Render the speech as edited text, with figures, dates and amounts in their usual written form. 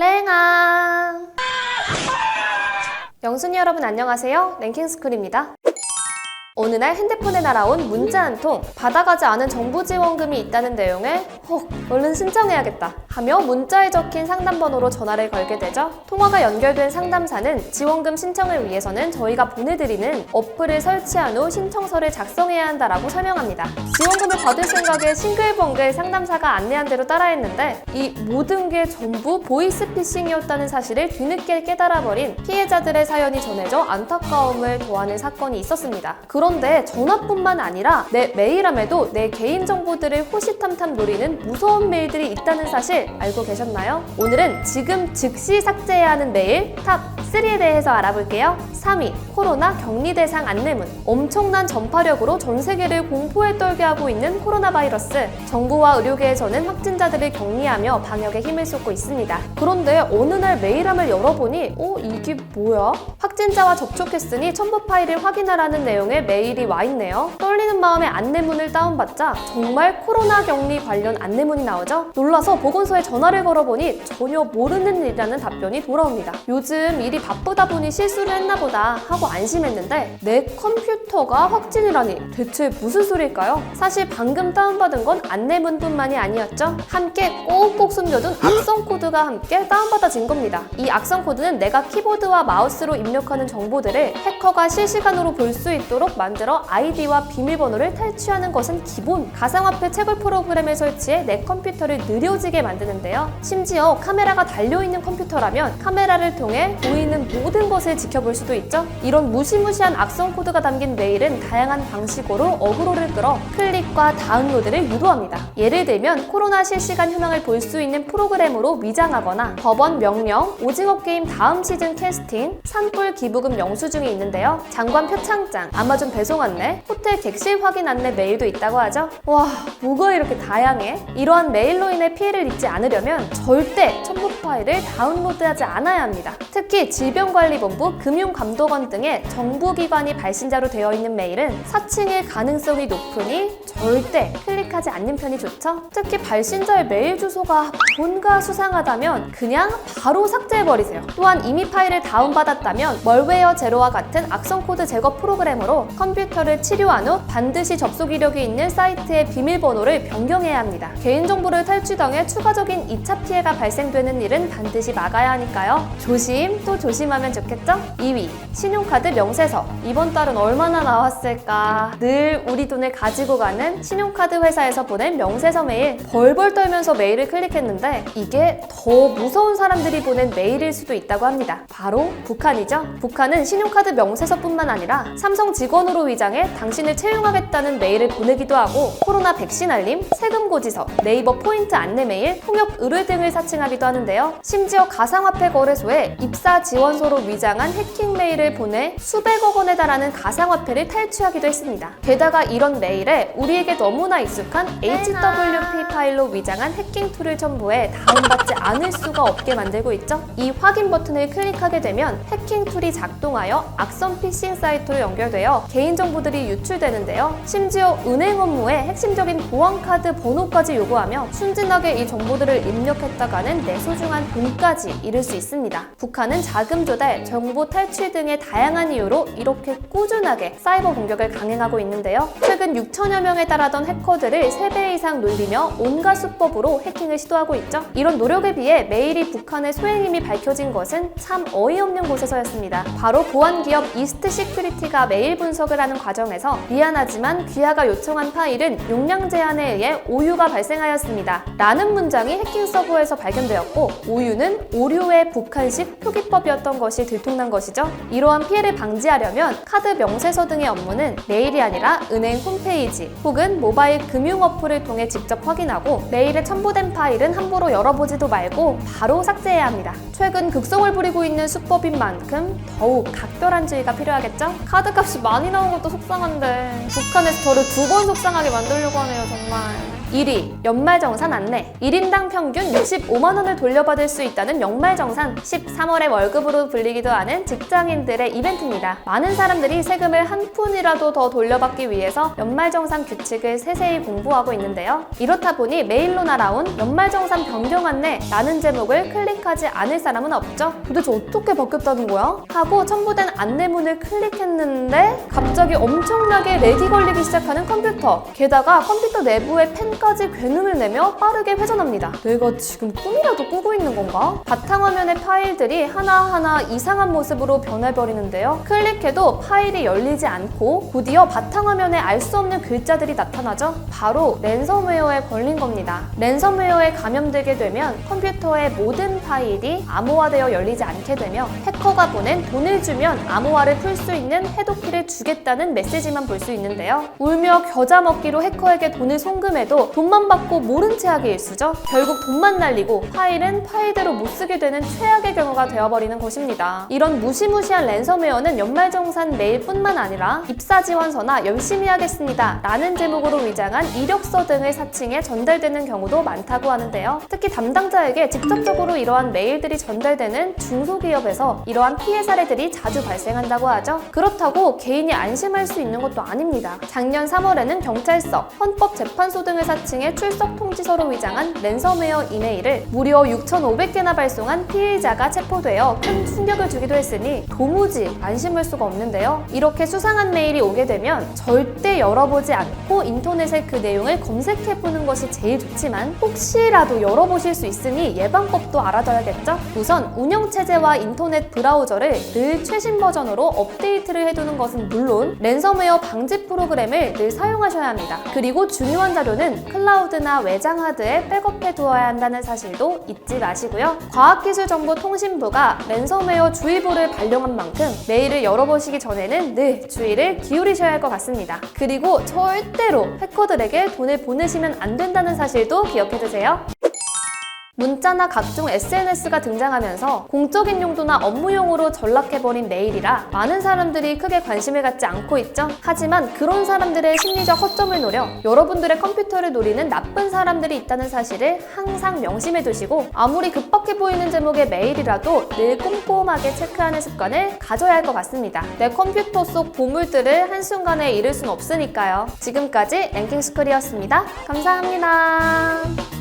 랭아 영순이 여러분 안녕하세요. 랭킹스쿨입니다. 어느 날 핸드폰에 날아온 문자 한 통, 받아가지 않은 정부 지원금이 있다는 내용에 얼른 신청해야겠다 하며 문자에 적힌 상담번호로 전화를 걸게 되죠. 통화가 연결된 상담사는 지원금 신청을 위해서는 저희가 보내드리는 어플을 설치한 후 신청서를 작성해야 한다라고 설명합니다. 지원금을 받을 생각에 싱글벙글 상담사가 안내한 대로 따라했는데 이 모든 게 전부 보이스피싱이었다는 사실을 뒤늦게 깨달아버린 피해자들의 사연이 전해져 안타까움을 더하는 사건이 있었습니다. 그런데 전화뿐만 아니라 내 메일함에도 내 개인정보들을 호시탐탐 노리는 무서운 메일들이 있다는 사실 알고 계셨나요? 오늘은 지금 즉시 삭제해야 하는 메일 탑 3에 대해서 알아볼게요. 3위, 코로나 격리 대상 안내문. 엄청난 전파력으로 전 세계를 공포에 떨게 하고 있는 코로나 바이러스. 정부와 의료계에서는 확진자들을 격리하며 방역에 힘을 쏟고 있습니다. 그런데 어느 날 메일함을 열어보니 이게 뭐야? 확진자와 접촉했으니 첨부 파일을 확인하라는 내용의 메일이 와 있네요. 떨리는 마음에 안내문을 다운받자 정말 코로나 격리 관련 안내문이 나오죠? 놀라서 보건소에 전화를 걸어보니 전혀 모르는 일이라는 답변이 돌아옵니다. 요즘 일이 바쁘다 보니 실수를 했나 보다 하고 안심했는데 내 컴퓨터가 확진이라니 대체 무슨 소리일까요? 사실 방금 다운받은 건 안내문뿐만이 아니었죠. 함께 꼭꼭 숨겨둔 악성 코드가 함께 다운받아진 겁니다. 이 악성 코드는 내가 키보드와 마우스로 입력하는 정보들을 해커가 실시간으로 볼 수 있도록 만들어 아이디와 비밀번호를 탈취하는 것은 기본. 가상화폐 채굴 프로그램을 설치해 내 컴퓨터를 느려지게 만드는데요. 심지어 카메라가 달려있는 컴퓨터라면 카메라를 통해 보이는 모든 것을 지켜볼 수도 있죠. 이런 무시무시한 악성 코드가 담긴 메일은 다양한 방식으로 어그로를 끌어 클릭과 다운로드를 유도합니다. 예를 들면 코로나 실시간 현황을 볼 수 있는 프로그램으로 위장하거나 법원 명령, 오징어 게임 다음 시즌 캐스팅, 산불 기부금 영수증이 있는데요. 장관 표창장, 아마존 배송 안내, 호텔 객실 확인 안내 메일도 있다고 하죠. 와, 뭐가 이렇게 다양해? 이러한 메일로 인해 피해를 입지 않으려면 절대 첨부 파일을 다운로드하지 않아야 합니다. 특히 질병관리본부, 금융감독원 등의 정부기관이 발신자로 되어 있는 메일은 사칭일 가능성이 높으니 절대 클릭하지 않는 편이 좋죠. 특히 발신자의 메일 주소가 뭔가 수상하다면 그냥 바로 삭제해버리세요. 또한 이미 파일을 다운받았다면 멀웨어 제로와 같은 악성 코드 제거 프로그램으로 컴퓨터를 치료한 후 반드시 접속 이력이 있는 사이트의 비밀번호를 변경해야 합니다. 개인정보를 탈취당해 추가적인 2차 피해가 발생되는 일은 반드시 막아야 하니까요. 조심 또 조심하면 좋겠죠? 2위, 신용카드 명세서. 이번 달은 얼마나 나왔을까? 늘 우리 돈을 가지고 가는 신용카드 회사에서 보낸 명세서 메일. 벌벌 떨면서 메일을 클릭했는데 이게 더 무서운 사람들이 보낸 메일일 수도 있다고 합니다. 바로 북한이죠. 북한은 신용카드 명세서뿐만 아니라 삼성 직원으로 위장해 당신을 채용하겠다는 메일을 보내기도 하고 코로나 백신 알림, 세금 고지서, 네이버 포인트 안내 메일, 통역 의뢰 등을 사칭하기도 하는데요. 심지어 가상화폐 거래소에 입사 지원서로 위장한 해킹 메일을 보내 수백억 원에 달하는 가상화폐를 탈취하기도 했습니다. 게다가 이런 메일에 우리에게 너무나 익숙한 HWP 파일로 위장한 해킹 툴을 첨부해 다운받지 않을 수가 없게 만들고 있죠. 이 확인 버튼을 클릭하게 되면 해킹 툴이 작동하여 악성 피싱 사이트로 연결되어 개인정보들이 유출되는데요. 심지어 은행 업무에 핵심적인 보안카드 번호까지 요구하며 순진하게 이 정보들을 입력했다가는 내 소중한 돈까지 잃을 수 있습니다. 북한은 자금 조달, 정보 탈취 등의 다양한 이유로 이렇게 꾸준하게 사이버 공격을 강행하고 있는데요. 최근 6천여 명에 달하던 해커들을 3배 이상 놀리며 온갖 수법으로 해킹을 시도하고 있죠. 이런 노력에 비해 메일이 북한의 소행임이 밝혀진 것은 참 어이없는 곳에서였습니다. 바로 보안기업 이스트 시큐리티가 메일 분석을 하는 과정에서 미안하지만 귀하가 요청한 파일은 용량 제한에 의해 오류가 발생하였습니다. 라는 문장이 해킹 서버에서 발견되었고 오류는 오류의 북한식 표기법이었던 것이 들통난 것이죠. 이러한 피해를 방지하려면 카드 명세서 등의 업무는 메일이 아니라 은행 홈페이지 혹은 모바일 금융 어플을 통해 직접 확인하고 메일에 첨부된 파일은 함부로 열어보지도 말고 바로 삭제해야 합니다. 최근 극성을 부리고 있는 수법인 만큼 더욱 각별한 주의가 필요하겠죠? 카드값이 많이 나온 것도 속상한데 북한에서 저를 2번 속상하게 만들려고 하네요, 정말. 1위, 연말정산 안내. 1인당 평균 65만 원을 돌려받을 수 있다는 연말정산. 13월의 월급으로 불리기도 하는 직장인들의 이벤트입니다. 많은 사람들이 세금을 한 푼이라도 더 돌려받기 위해서 연말정산 규칙을 세세히 공부하고 있는데요. 이렇다 보니 메일로 날아온 연말정산 변경 안내 라는 제목을 클릭하지 않을 사람은 없죠. 도대체 어떻게 바뀌었다는 거야? 하고 첨부된 안내문을 클릭했는데 갑자기 엄청나게 렉이 걸리기 시작하는 컴퓨터. 게다가 컴퓨터 내부의 펜까지 굉음을 내며 빠르게 회전합니다. 내가 지금 꿈이라도 꾸고 있는 건가? 바탕화면의 파일들이 하나하나 이상한 모습으로 변해버리는데요. 클릭해도 파일이 열리지 않고 곧이어 바탕화면에 알 수 없는 글자들이 나타나죠. 바로 랜섬웨어에 걸린 겁니다. 랜섬웨어에 감염되게 되면 컴퓨터의 모든 파일이 암호화되어 열리지 않게 되며 해커가 보낸 돈을 주면 암호화를 풀 수 있는 해독키를 주겠다는 메시지만 볼 수 있는데요. 울며 겨자 먹기로 해커에게 돈을 송금해도 돈만 받고 모른 채 하기 일쑤죠. 결국 돈만 날리고 파일은 파일대로 못 쓰게 되는 최악의 경우가 되어버리는 것입니다. 이런 무시무시한 랜섬웨어는 연말정산 메일뿐만 아니라 입사지원서나 열심히 하겠습니다 라는 제목으로 위장한 이력서 등을 사칭해 전달되는 경우도 많다고 하는데요. 특히 담당자에게 직접적으로 이러한 메일들이 전달되는 중소기업에서 이러한 피해 사례들이 자주 발생한다고 하죠. 그렇다고 개인이 안심할 수 있는 것도 아닙니다. 작년 3월에는 경찰서, 헌법재판소 등을 사칭해 출석 통지서로 위장한 랜섬웨어 이메일을 무려 6,500개나 발송한 피해자가 체포되어 큰 충격을 주기도 했으니 도무지 안심할 수가 없는데요. 이렇게 수상한 메일이 오게 되면 절대 열어보지 않고 인터넷에 그 내용을 검색해보는 것이 제일 좋지만 혹시라도 열어보실 수 있으니 예방법도 알아둬야겠죠? 우선 운영체제와 인터넷 브라우저를 늘 최신 버전으로 업데이트를 해두는 것은 물론 랜섬웨어 방지 프로그램을 늘 사용하셔야 합니다. 그리고 중요한 자료는 클라우드나 외장 하드에 백업해 두어야 한다는 사실도 잊지 마시고요. 과학기술정보통신부가 랜섬웨어 주의보를 발령한 만큼 메일을 열어보시기 전에는 늘 주의를 기울이셔야 할 것 같습니다. 그리고 절대로 해커들에게 돈을 보내시면 안 된다는 사실도 기억해두세요. 문자나 각종 SNS가 등장하면서 공적인 용도나 업무용으로 전락해버린 메일이라 많은 사람들이 크게 관심을 갖지 않고 있죠. 하지만 그런 사람들의 심리적 허점을 노려 여러분들의 컴퓨터를 노리는 나쁜 사람들이 있다는 사실을 항상 명심해 두시고 아무리 급박해 보이는 제목의 메일이라도 늘 꼼꼼하게 체크하는 습관을 가져야 할 것 같습니다. 내 컴퓨터 속 보물들을 한순간에 잃을 순 없으니까요. 지금까지 랭킹스쿨이었습니다. 감사합니다.